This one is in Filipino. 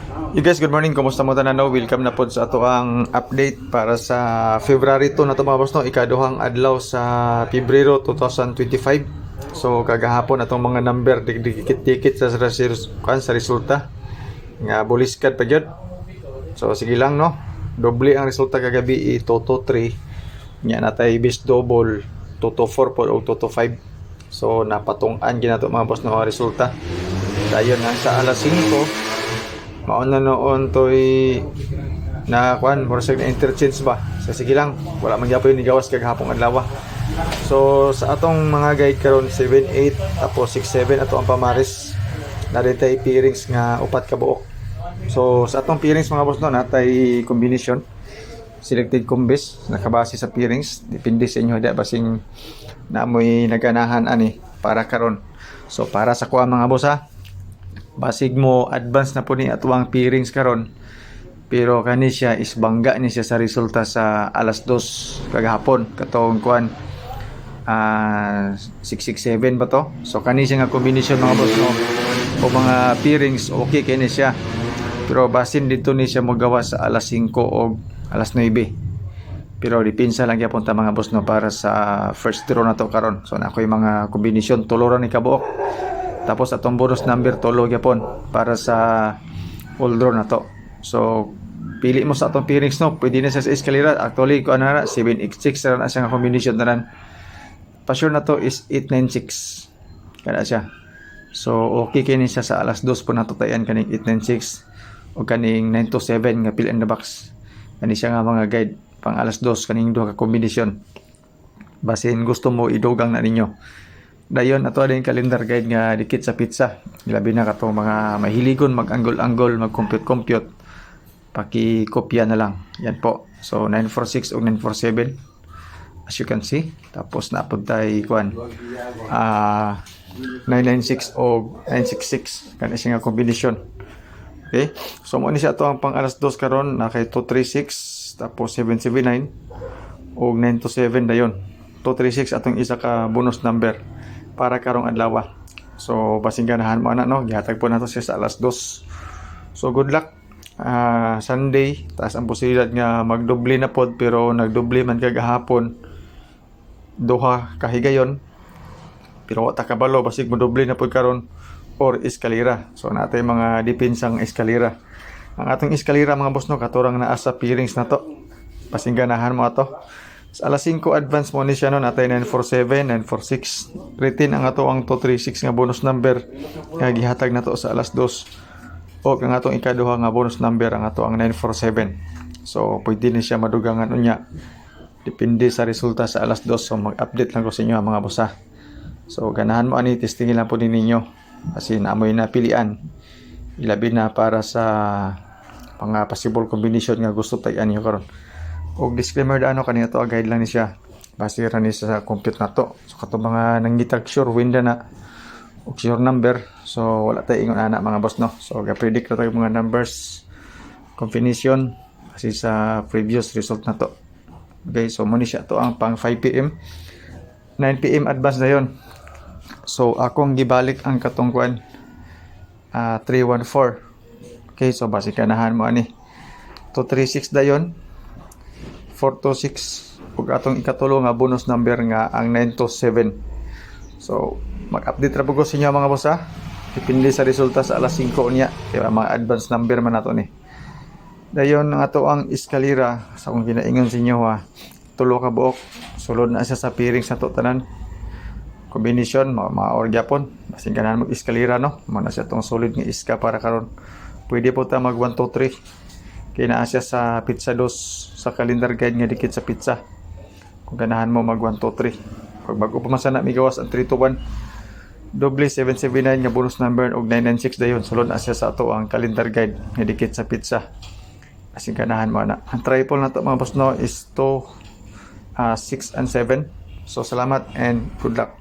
You guys, good morning. Kumusta mo tanan? Welcome na pod sa ato ang update para sa February 2 na to mga boss no. Ikaduhang adlaw sa Pebrero 2025. So kagahapon atong mga number dikit-dikit sa resulta. Nga buliskad pa gyud. So sige lang no. Doble ang resulta kagabi Toto 3. Nya natay bis double Toto 4 po o Toto 5. So napatong-an ginato mga boss no ang resulta. Dayon nga sa alas 5 mauna noon to'y na kuan mura sa interchange ba sa sige lang wala man gyapon ni gawas kag hapong adlaw. So sa atong mga guide karon 7-8 tapos 6-7 ato ang pamaris na tay pairings nga upat ka buok. So sa atong pairings mga boss no natay combination selected combis nakabase sa pairings depende sa inyo da basing naamoy naganahan ani para karon. So para sa kuha mga boss ha, basig mo advance na po ni atuang pairings karon pero kani siya is bangga ni siya sa resulta sa alas 2 kagahapon katong kuan 667 ba to. So kani siya nga combination mga boss no o mga pairings okay kay ni siya pero basin dito ni siya mogawa sa alas 5 o alas 9 pero dipinsa lang gyapon ta mga boss no para sa first draw na to karon. So na ako'y mga combination tuloran ni kabuok. Tapos atong bonus number tulo gyapon para sa all draw na to. So pili mo sa atong pairings no, pwede na siya sa eskalera. Actually ko ana 786 na siya nga combination na ran. Pa sure na to is 896. Kana siya. So okay kini siya sa alas 2 po nato tayan kaning 896 o kaning 927 nga fill in the box. Kani siya nga mga guide pang alas 2 kaning duha ka combination. Basin gusto mo idugang na ninyo. Dayon ato din calendar guide nga dikit sa pizza. Labi na kato mga mahiligon mag-anggol-anggol, mag-compute-compute. Paki-kopya na lang. Yan po. So 946 o 947 as you can see. Tapos naapod tayo kuan 996 o 966 kana siya nga combination. Okay? So mo ni siya ato ang pang alas 2 karon na kay 236 tapos 779 o 927 dayon. 236 atong isa ka bonus number para karong adlaw. So basing ganahan mo ana no, gihatag po nato siya sa alas 2. So good luck. Sunday taas ang posibilidad nga magdoble na pod pero nagdoble man kagahapon duha ka higayon pero wa ta kabalo basig modoble na pod karon or eskalera. So natay mga depensang eskalera. Ang atong eskalera mga boss no katurang naa sa pairings na to. Basing ganahan mo ato. Sa alas 5 advance mo ni siya no natay 947, 946. Retain ang ato ang 236 nga bonus number nga gihatag nato sa alas 2. O ang atong ikaduha nga bonus number ang ato ang 947. So pwede ni siya madugangan unya. Depende sa resulta sa alas 2. So mag-update lang ko sa inyo mga boss ha. So ganahan mo ani testingin lang po din ninyo. Kasi naamoy na pilian. Ilabi na para sa mga possible combination nga gusto tayo niyo karon. Og disclaimer da ano kanina to guide lang ni siya base ra ni sa compute na to. So kato mga nanggitag sure winda na og sure number so wala tay ingon ana mga boss no. So ga-predict na tayo mga numbers combination kasi sa previous result na to. Okay, so mo ni siya to ang pang 5 PM 9 PM advance dayon. So akong gibalik ang katong kuan 314. Okay, so base kanahan mo ani 236 dayon 426 ug atong ikatulo nga bonus number nga ang 927. So mag-update ra po ko sa inyo mga boss ha. Depende sa resulta sa alas 5 niya. Kaya mga advance number man nato ni. Dayon ang ato ang eskalera sa akong ginaingon sa inyo ha. Tulo ka buok. Sulod na siya sa pairings sa to tanan. Combination mga orgyapon. Basin ganahan mag eskalera no. Mana siya tong solid nga iska para karon. Pwede po ta mag 1 2 3. Kaya naa siya sa pizza 2 sa calendar guide nga dikit sa pizza. Kung ganahan mo mag 1 2 3. Pag bago pa masana migawas ang 3 to 1. Doble 779 nga bonus number og 996 dayon. Sulod na siya sa ato ang calendar guide nga dikit sa pizza. Kasi ganahan mo na. Ang triple na to mga boss no is 2 6 and 7. So salamat and good luck.